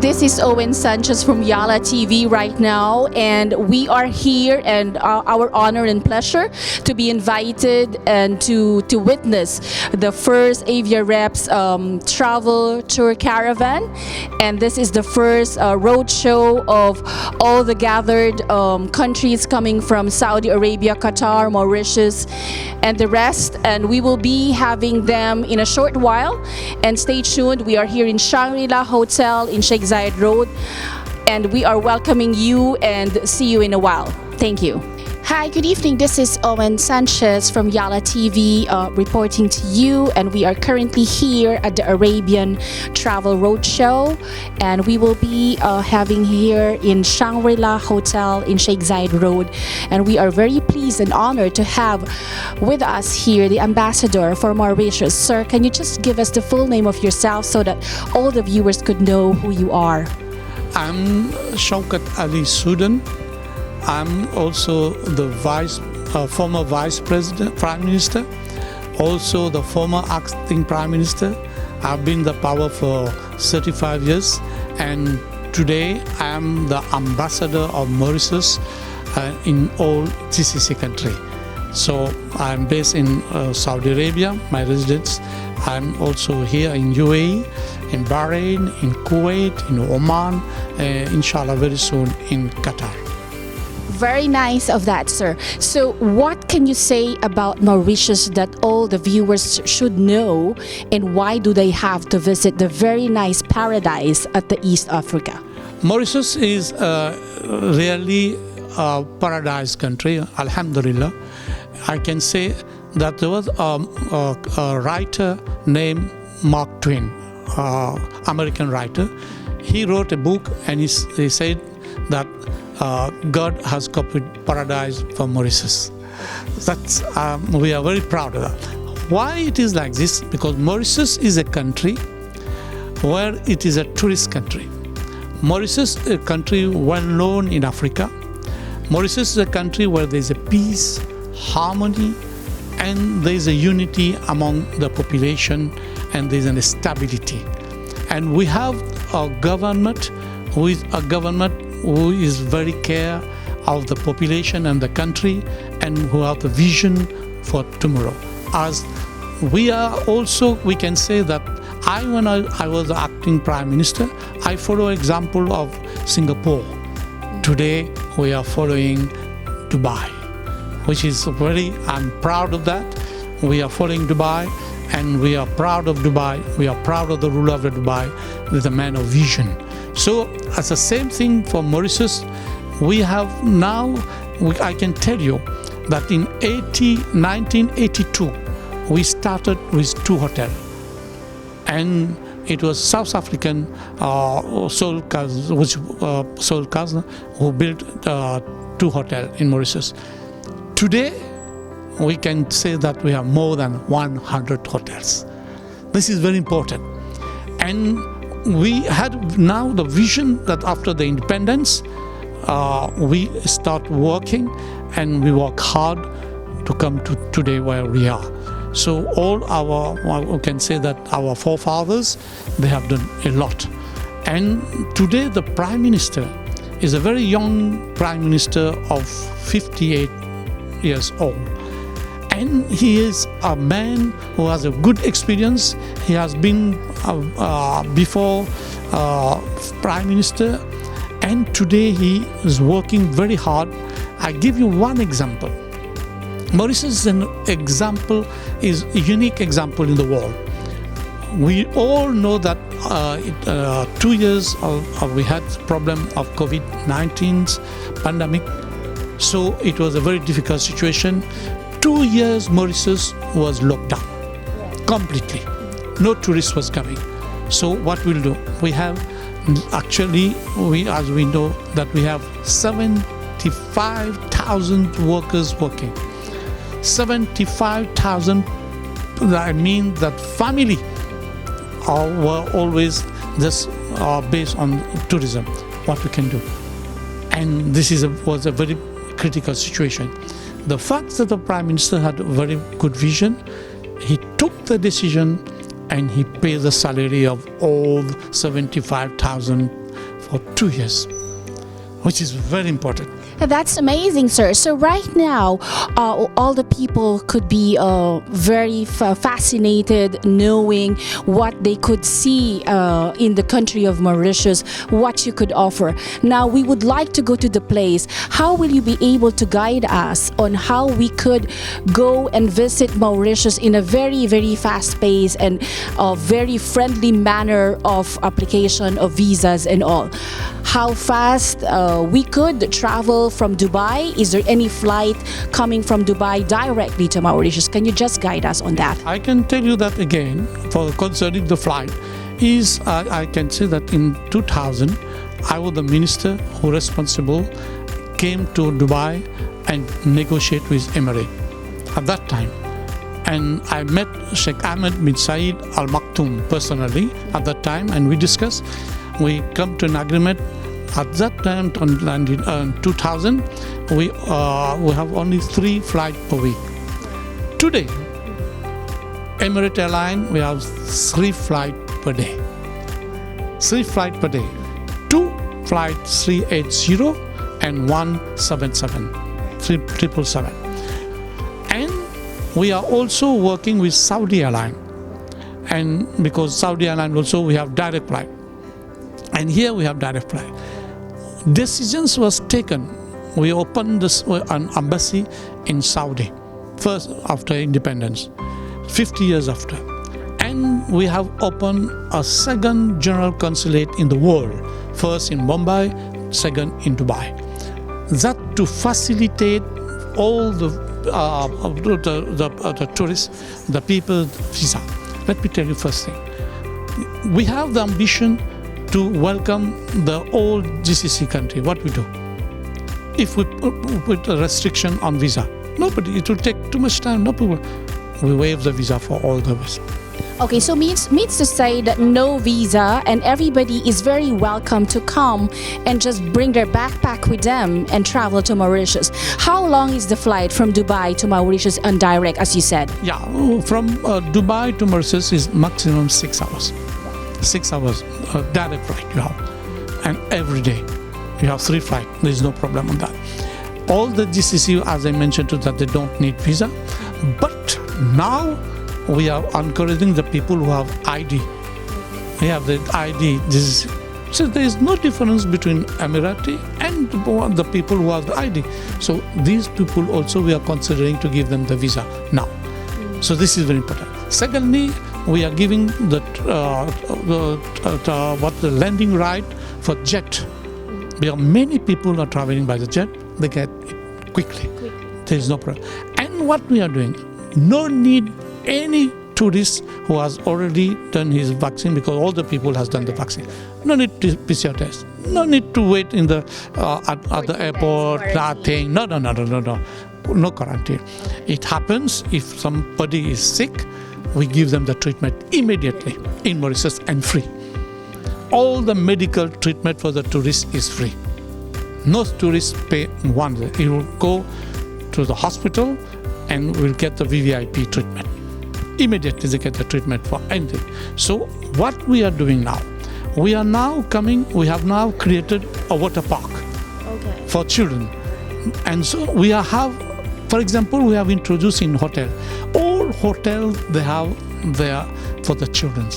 This is Owen Sanchez from Yalla TV right now, and we are here, and our honor and pleasure to be invited and to witness the first AVIAREPS travel tour caravan. And this is the first road show of all the gathered countries coming from Saudi Arabia, Qatar, Mauritius, and the rest. And we will be having them in a short while. And stay tuned. We are here in Shangri-La Hotel in Sheikh Zayed Road, and we are welcoming you and see you in a while. Thank you. Hi, good evening. This is Owen Sanchez from Yalla TV reporting to you, and we are currently here at the Arabian Travel Roadshow, and we will be having here in Shangri-La Hotel in Sheikh Zayed Road, and we are very pleased and honored to have with us here the Ambassador for Mauritius. Sir, can you just give us the full name of yourself so that all the viewers could know who you are? I'm Shaukat Ali Soudhan. I'm also the former Vice President, Prime Minister, also the former Acting Prime Minister. I've been in the power for 35 years, and today I am the Ambassador of Mauritius in all G.C.C country. So I'm based in Saudi Arabia, my residence. I'm also here in UAE, in Bahrain, in Kuwait, in Oman, inshallah very soon in Qatar. Very nice of that, sir. So what can you say about Mauritius that all the viewers should know, and why do they have to visit the very nice paradise at the East Africa? Mauritius is really a paradise country, alhamdulillah. I can say that there was a writer named Mark Twain, American writer. He wrote a book, and he said that God has copied paradise from Mauritius. That's we are very proud of that. Why it is like this? Because Mauritius is a country where it is a tourist country. Mauritius is a country well known in Africa. Mauritius is a country where there is a peace, harmony, and there is a unity among the population, and there is a stability. And we have a government who is very care of the population and the country, and who have the vision for tomorrow. As we are also, we can say that when I was the acting prime minister, I follow example of Singapore. Today we are following Dubai, which is I'm proud of that. We are following Dubai, and we are proud of Dubai. We are proud of the ruler of Dubai, with a man of vision. So as the same thing for Mauritius, we have now, I can tell you that in 1982, we started with 2 hotels. And it was South African Shaukat who built 2 hotels in Mauritius. Today, we can say that we have more than 100 hotels. This is very important. And we had now the vision that after the independence, we start working, and we work hard to come to today where we are. So we can say that our forefathers, they have done a lot. And today the Prime Minister is a very young Prime Minister of 58 years old. And he is a man who has a good experience. He has been before Prime Minister, and today he is working very hard. I give you one example. Mauritius is is a unique example in the world. We all know that 2 years we had problem of COVID-19 pandemic, so it was a very difficult situation. 2 years Mauritius was locked down completely. No tourists was coming. So what we'll do? We have as we know that we have 75,000 workers working. 75,000. I mean that family were always based on tourism. What we can do? And this was a very critical situation. The fact that the Prime Minister had a very good vision, he took the decision, and he paid the salary of all 75,000 for 2 years, which is very important. That's amazing, sir. So right now, all the people could be very fascinated knowing what they could see in the country of Mauritius, what you could offer. Now, we would like to go to the place. How will you be able to guide us on how we could go and visit Mauritius in a very, very fast pace and very friendly manner of application of visas and all? How fast we could travel from Dubai? Is there any flight coming from Dubai directly to Mauritius? Can you just guide us on that? I can tell you that again, for concerning the flight, is I can say that in 2000, I was the minister who responsible came to Dubai and negotiate with Emirates at that time. And I met Sheikh Ahmed bin Saeed Al Maktoum personally at that time, and we discussed. We come to an agreement. At that time, in 2000, we have only 3 flights per week. Today, Emirates Airlines, we have 3 flights per day. 3 flights per day. 2 flights 380 and 177, 777. And we are also working with Saudi Airlines. And because Saudi Airlines also, we have direct flight. And here we have direct flight. Decisions was taken. We opened an embassy in Saudi, first after independence, 50 years after. And we have opened a second general consulate in the world, first in Mumbai, second in Dubai. That to facilitate all the tourists, the people visa. Let me tell you first thing. We have the ambition to welcome the old G.C.C. country. What we do? If we put a restriction on visa, nobody, it will take too much time. No people. We waive the visa for all the visa. Okay, so means to say that no visa and everybody is very welcome to come and just bring their backpack with them and travel to Mauritius. How long is the flight from Dubai to Mauritius on direct, as you said? Yeah, from Dubai to Mauritius is maximum 6 hours. 6 hours direct flight you have, and every day you have 3 flights. There is no problem on that. All the G.C.C., as I mentioned to that, they don't need visa, but now we are encouraging the people who have ID. They have the ID. So there is no difference between Emirati and the people who have the ID. So these people also we are considering to give them the visa now. So this is very important. Secondly, we are giving the landing right for jet. Because many people are traveling by the jet, they get it quickly. There is no problem. And what we are doing, no need any tourist who has already done his vaccine, because all the people has done the vaccine. No need to PCR test. No need to wait in the at the airport. Nothing. No. No quarantine. It happens if somebody is sick, we give them the treatment immediately in Mauritius and free. All the medical treatment for the tourists is free. No tourists pay one. He will go to the hospital and will get the VVIP treatment. Immediately they get the treatment for anything. So what we are doing now, we have now created a water park for children. And so we have, for example, we have introduced in hotel. All hotels, they have there for the children.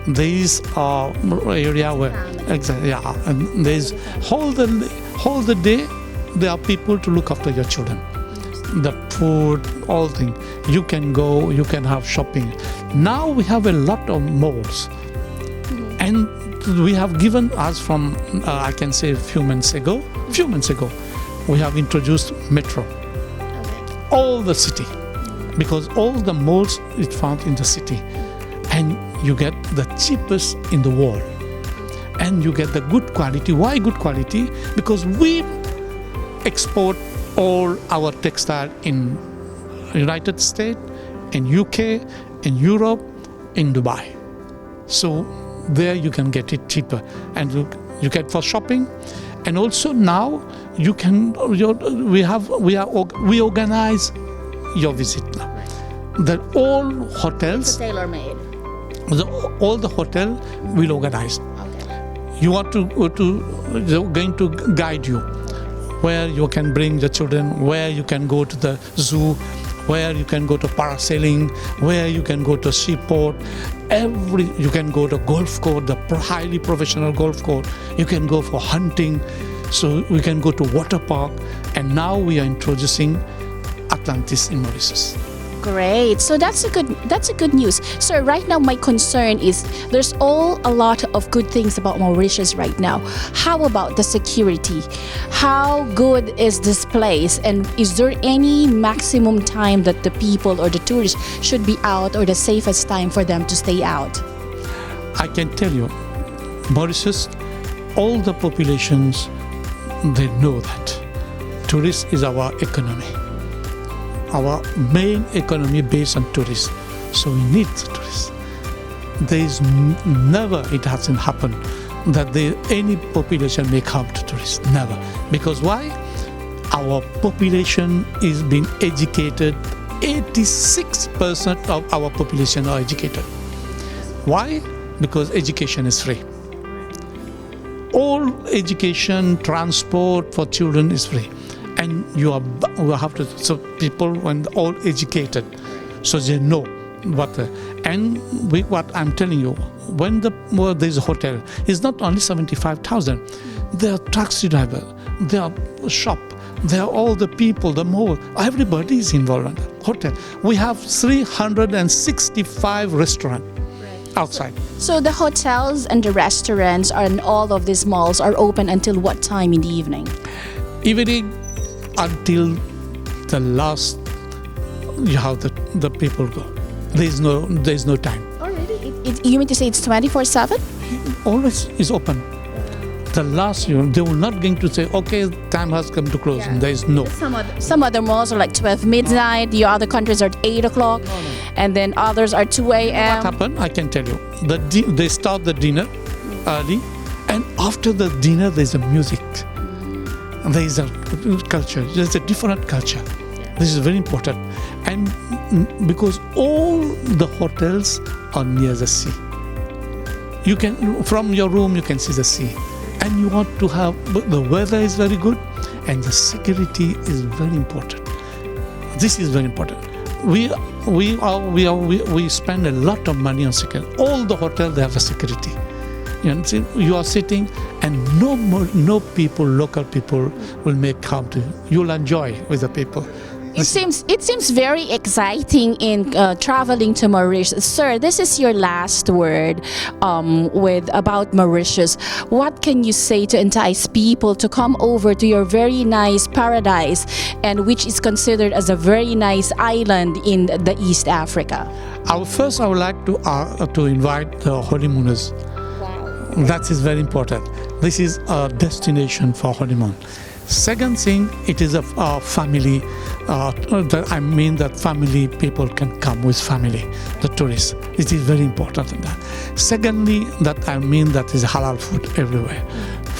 There is area where, exactly, yeah, and there is whole the day, there are people to look after your children. The food, all things. You can go, you can have shopping. Now we have a lot of malls. And we have given us from, I can say a few months ago, we have introduced metro. All the city. Because all the malls is found in the city. And you get the cheapest in the world. And you get the good quality. Why good quality? Because we export all our textile in United States, in UK, in Europe, in Dubai. So there you can get it cheaper, and you get for shopping, and also now you can. We organize your visit now. The all hotels. Tailor-made. All the hotel will organize. You want to go to, they're going to guide you where you can bring the children, where you can go to the zoo, where you can go to parasailing, where you can go to seaport. You can go to golf course, the highly professional golf course. You can go for hunting. So we can go to water park. And now we are introducing Atlantis in Mauritius. Great. So that's a good news. So right now my concern is there's a lot of good things about Mauritius right now. How about the security? How good is this place? And is there any maximum time that the people or the tourists should be out, or the safest time for them to stay out? I can tell you, Mauritius, all the populations, they know that tourism is our economy. Our main economy based on tourism. So we need tourists. There is never, it hasn't happened that any population may come to tourists. Never. Because why? Our population is being educated. 86% of our population are educated. Why? Because education is free. All education, transport for children is free. And you have to, so people when all educated, so they know what. What I'm telling you, when there's a hotel, it's not only 75,000. There are taxi driver, there are shop, there are all the people, the mall. Everybody is involved in the hotel. We have 365 restaurants outside. So the hotels and the restaurants and all of these malls are open until what time in the evening? Evening until the last, you have the people go. There's no time. Oh really? You mean to say it's 24/7? Always is open. The last, they will not going to say, okay, time has come to close. Yeah. There is no. Some other malls are like 12 midnight. The other countries are at 8 o'clock, and then others are 2 a.m. What happened? I can tell you. They start the dinner early, and after the dinner, there's a music. There is a culture. There's a different culture. This is very important, and because all the hotels are near the sea, you can from your room you can see the sea, and you want to have the weather is very good, and the security is very important. This is very important. We spend a lot of money on security. All the hotels they have a security. You are sitting, and no people, local people, will make harm to you. You'll enjoy with the people. It seems very exciting in traveling to Mauritius. Sir, this is your last word about Mauritius. What can you say to entice people to come over to your very nice paradise, and which is considered as a very nice island in the East Africa? I would like to invite the honeymooners. That is very important. This is a destination for honeymoon. Second thing, it is a family. I mean that family people can come with family, the tourists. It is very important in that. Secondly, that I mean that is halal food everywhere.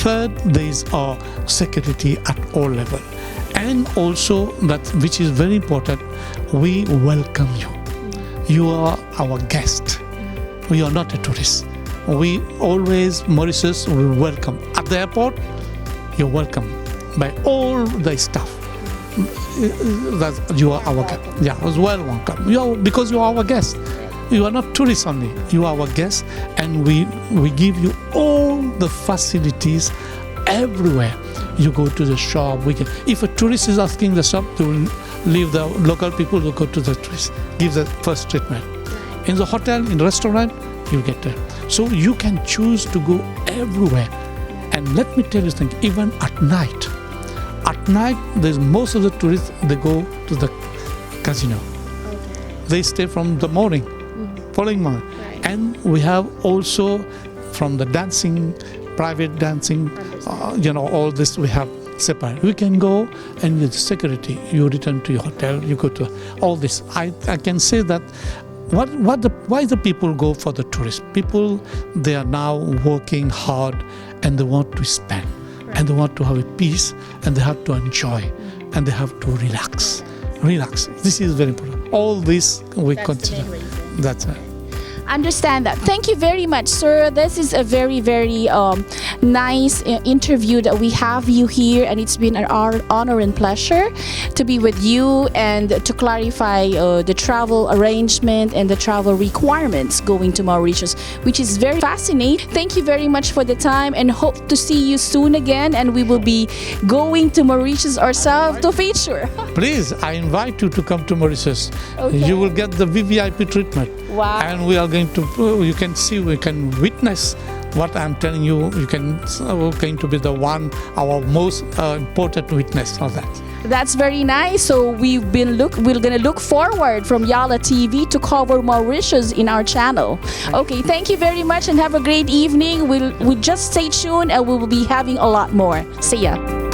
Third, there is security at all level. And also, that which is very important, we welcome you. You are our guest. We are not a tourist. We always, Mauritius, will welcome. At the airport, you're welcome by all the staff. That you are our guest. Yeah, was well welcome. Because you are our guest. You are not tourists only. You are our guest, and we give you all the facilities everywhere. You go to the shop. If a tourist is asking the shop, they will leave the local people to go to the tourist. Give the first treatment. In the hotel, in the restaurant, you get there. So you can choose to go everywhere. And let me tell you something, even at night, there's most of the tourists, they go to the casino. They stay from the morning, following morning. Right. And we have also from the dancing, private dancing, all this we have separate. We can go, and with security, you return to your hotel, you go to all this. I can say that why the people go for the tourists? People, they are now working hard, and they want to spend, and they want to have a peace, and they have to enjoy, and they have to relax. This is very important. All this we consider. That's it. Understand that. Thank you very much, sir. This is a very, very nice interview that we have you here, and it's been our honor and pleasure to be with you and to clarify the travel arrangement and the travel requirements going to Mauritius, which is very fascinating. Thank you very much for the time, and hope to see you soon again, and we will be going to Mauritius ourselves to feature. Please, I invite you to come to Mauritius. Okay. You will get the VVIP treatment. Wow. And we are going to, you can see, we can witness what I'm telling you. You can, we're going to be the one, our most important witness of that. That's very nice. So we're gonna look forward from Yalla TV to cover Mauritius in our channel. Okay, thank you very much and have a great evening. We'll just stay tuned and we will be having a lot more. See ya.